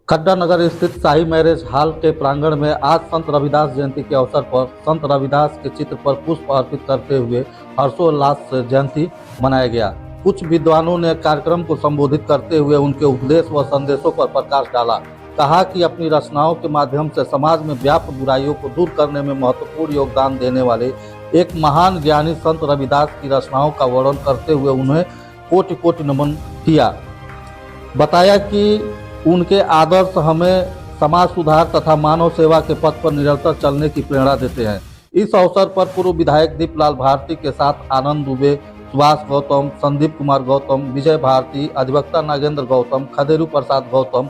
खड्डा नगर स्थित शाही marriage hall के प्रांगण में आज संत रविदास जयंती के अवसर पर संत रविदास के चित्र पर पुष्प अर्पित करते हुए हर्षोल्लास से जयंती मनाया गया। कुछ विद्वानों ने कार्यक्रम को संबोधित करते हुए उनके उपदेश व संदेशों पर प्रकाश डाला। कहा कि अपनी रचनाओं के माध्यम से समाज में व्याप्त बुराइयों को दूर करने में महत्वपूर्ण योगदान देने वाले एक महान ज्ञानी संत रविदास की रचनाओं का वर्णन करते हुए उन्हें कोटि कोटि नमन किया। बताया कि उनके आदर्श हमें समाज सुधार तथा मानव सेवा के पथ पर निरंतर चलने की प्रेरणा देते हैं। इस अवसर पर पूर्व विधायक दीपलाल भारती के साथ आनंद दुबे, सुभाष गौतम, संदीप कुमार गौतम, विजय भारती, अधिवक्ता नागेंद्र गौतम, खदेरू प्रसाद गौतम,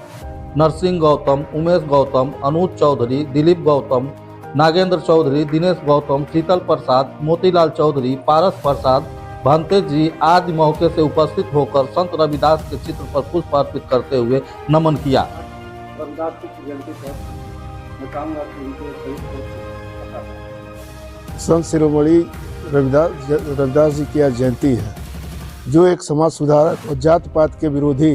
नरसिंह गौतम, उमेश गौतम, अनुज चौधरी, दिलीप गौतम, नागेंद्र चौधरी, दिनेश गौतम, शीतल प्रसाद, मोतीलाल चौधरी, पारस प्रसाद, भंते जी आदि मौके से उपस्थित होकर संत रविदास के चित्र पर पुष्प अर्पित करते हुए नमन किया। रविदास की जयंती पर मैं चाहूँगा कि उनके संत शिरोमणि रविदास जी की आज जयंती है, जो एक समाज सुधारक और जात पात के विरोधी,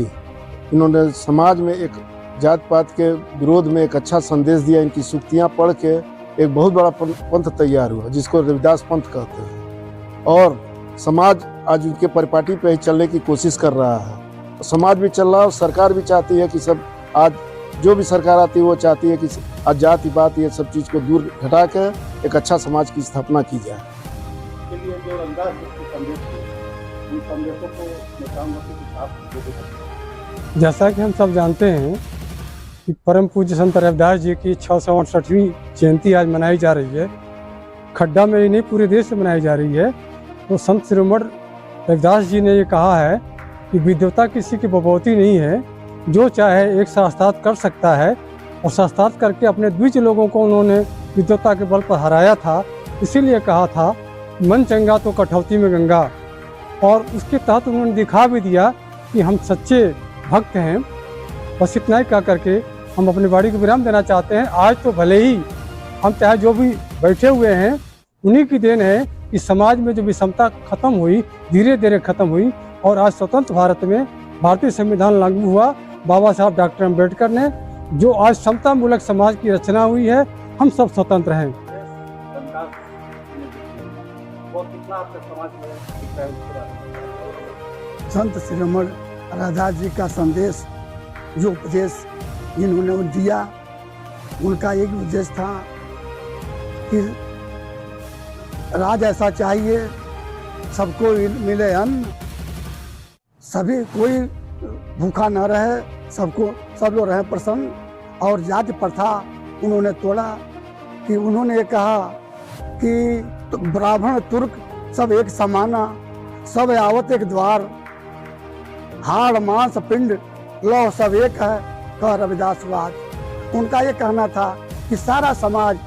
इन्होंने समाज में एक जात पात के विरोध में एक अच्छा संदेश दिया। इनकी सूक्तियाँ पढ़ के एक बहुत बड़ा पंथ तैयार हुआ जिसको रविदास पंथ कहते हैं। और समाज आज उनके परिपाटी पे ही चलने की कोशिश कर रहा है। समाज भी चल रहा है और सरकार भी चाहती है कि सब आज जो भी सरकार आती है वो चाहती है कि आज जाति पात ये सब चीज़ को दूर हटा के एक अच्छा समाज की स्थापना की जाए। इसके लिए जो रविदास के संदेश थे, उन संदेशों को मैं चाहूँगा कि आप जैसा कि हम सब जानते हैं कि परम पूज्य संत रविदास जी की 668वीं जयंती आज मनाई जा रही है। खड्डा में ही नहीं पूरे देश में मनाई जा रही है। तो संत शिरोमणि रविदास जी ने ये कहा है कि विद्वता किसी की बपौती नहीं है, जो चाहे एक शास्त्रार्थ कर सकता है। और शास्त्रार्थ करके अपने द्विज लोगों को उन्होंने विद्वता के बल पर हराया था। इसीलिए कहा था मन चंगा तो कठौती में गंगा। और उसके तहत उन्होंने दिखा भी दिया कि हम सच्चे भक्त हैं। बस इतना ही कह करके हम अपनी वाणी को विराम देना चाहते हैं। आज तो भले ही हम चाहे जो भी बैठे हुए हैं उन्हीं की देन है कि समाज में जो विषमता खत्म हुई, धीरे धीरे खत्म हुई और आज स्वतंत्र भारत में भारतीय संविधान लागू हुआ। बाबा साहब डॉक्टर अम्बेडकर ने जो आज समता मूलक समाज की रचना हुई है, हम सब स्वतंत्र हैं। संत शिरोमणि रविदास जी का संदेश, जो उपदेश इन्होंने दिया, उनका एक उद्देश्य था कि राज ऐसा चाहिए सबको मिले अन्न, सभी कोई भूखा न रहे, सब लोग रहे प्रसन्न। और जाति प्रथा उन्होंने तोड़ा कि उन्होंने ये कहा कि तो ब्राह्मण तुर्क सब एक समाना, सब आवत एक द्वार, हाड़ मांस पिंड लौह सब एक है, कह रविदासवाद। उनका ये कहना था कि सारा समाज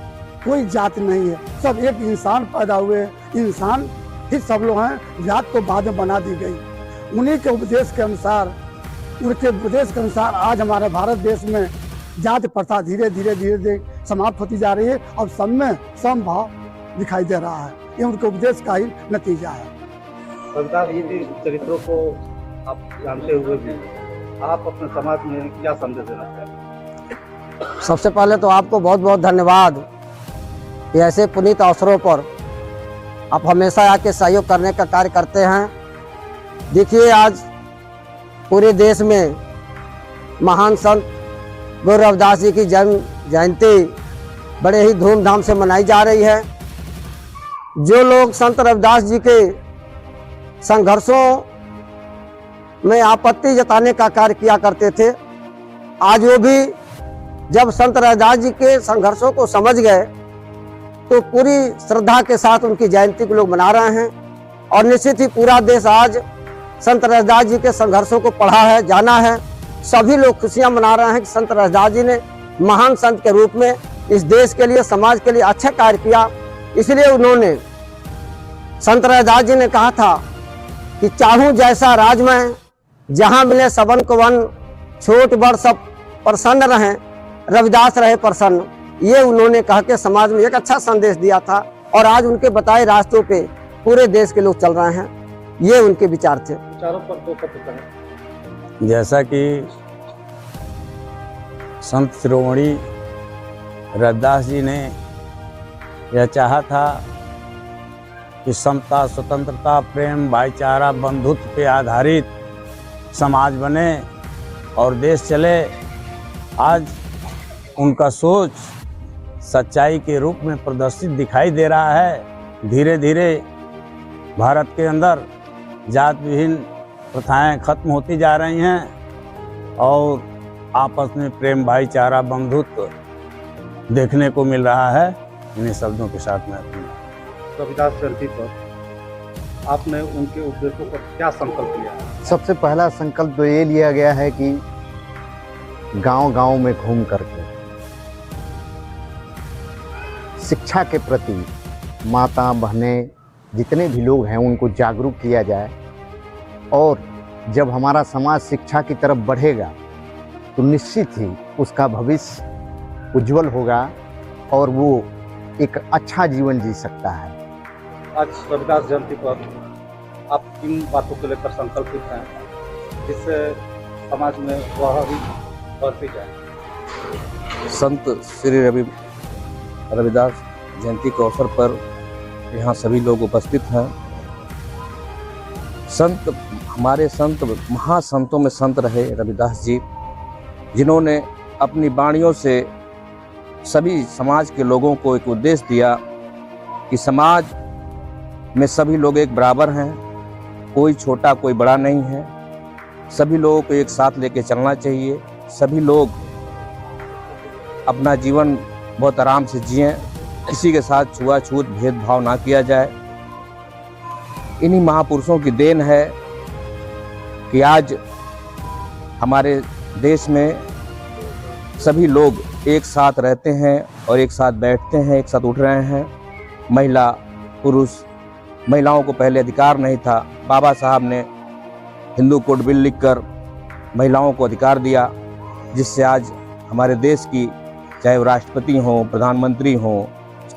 कोई जात नहीं है, सब एक इंसान पैदा हुए, इंसान ही सब लोग हैं, जात को बाद में बना दी गई। उन्हीं के उपदेश के अनुसार, उनके उपदेश के अनुसार आज हमारे भारत देश में जाति प्रथा धीरे धीरे समाप्त होती जा रही है। अब सब में समभाव दिखाई दे रहा है। ये उनके उपदेश का ही नतीजा है। रविदास जी के चरित्रों को आप जानते हुए भी आप अपने समाज में क्या संदेश देना चाहते हैं? सबसे पहले तो आपको बहुत बहुत धन्यवाद कि ऐसे पुनीत अवसरों पर आप हमेशा आके सहयोग करने का कार्य करते हैं। देखिए, आज पूरे देश में महान संत गुरु रविदास जी की जन्म जयंती बड़े ही धूमधाम से मनाई जा रही है। जो लोग संत रविदास जी के संघर्षों में आपत्ति जताने का कार्य किया करते थे, आज वो भी जब संत रविदास जी के संघर्षों को समझ गए तो पूरी श्रद्धा के साथ उनकी जयंती को लोग मना रहे हैं। और निश्चित ही पूरा देश आज संत रविदास जी के संघर्षों को पढ़ा है, जाना है। सभी लोग खुशियां मना रहे हैं कि संत रविदास जी ने महान संत के रूप में इस देश के लिए, समाज के लिए अच्छा कार्य किया। इसलिए उन्होंने, संत रविदास जी ने कहा था कि चाहूं जैसा राज में, जहां मिले सबन को वन, छोट बड़ सब प्रसन्न रहें, रविदास रहे प्रसन्न। ये उन्होंने कहा कि समाज में एक अच्छा संदेश दिया था और आज उनके बताए रास्तों पे पूरे देश के लोग चल रहे हैं। ये उनके विचार थे। विचारों पर दो शब्द कहें। जैसा कि संत शिरोमणि रविदास जी ने यह चाहा था कि समता, स्वतंत्रता, प्रेम, भाईचारा, बंधुत्व पे आधारित समाज बने और देश चले। आज उनका सोच सच्चाई के रूप में प्रदर्शित दिखाई दे रहा है। धीरे धीरे भारत के अंदर जात विहीन प्रथाएं खत्म होती जा रही हैं और आपस में प्रेम, भाईचारा, बंधुत्व देखने को मिल रहा है। इन्हीं शब्दों के साथ मैं रविदास जयंती पर आपने उनके उद्देश्यों पर क्या संकल्प लिया? सबसे पहला संकल्प तो ये लिया गया है कि गांव-गांव में घूम करके शिक्षा के प्रति माता, बहनें, जितने भी लोग हैं उनको जागरूक किया जाए। और जब हमारा समाज शिक्षा की तरफ बढ़ेगा तो निश्चित ही उसका भविष्य उज्जवल होगा और वो एक अच्छा जीवन जी सकता है। आज रविदास जयंती पर आप किन बातों को लेकर संकल्पित हैं जिससे समाज में वह भी बढ़ती जाए? संत श्री रविदास जयंती के अवसर पर यहाँ सभी लोग उपस्थित हैं। संत, हमारे संत महासंतों में संत रहे रविदास जी, जिन्होंने अपनी वाणियों से सभी समाज के लोगों को एक उद्देश्य दिया कि समाज में सभी लोग एक बराबर हैं, कोई छोटा कोई बड़ा नहीं है, सभी लोगों को एक साथ लेके चलना चाहिए, सभी लोग अपना जीवन बहुत आराम से जिएं, किसी के साथ छुआछूत भेदभाव ना किया जाए। इन्हीं महापुरुषों की देन है कि आज हमारे देश में सभी लोग एक साथ रहते हैं और एक साथ बैठते हैं, एक साथ उठ रहे हैं। महिला, पुरुष, महिलाओं को पहले अधिकार नहीं था। बाबा साहब ने हिंदू कोड बिल लिखकर महिलाओं को अधिकार दिया, जिससे आज हमारे देश की, चाहे वो राष्ट्रपति हों, प्रधानमंत्री हों,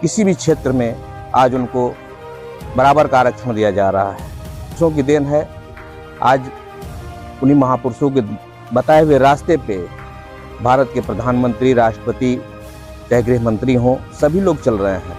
किसी भी क्षेत्र में आज उनको बराबर का आरक्षण दिया जा रहा है। पुरुषों की देन है। आज उन्हीं महापुरुषों के बताए हुए रास्ते पे भारत के प्रधानमंत्री, राष्ट्रपति, चाहे गृह मंत्री हों, सभी लोग चल रहे हैं।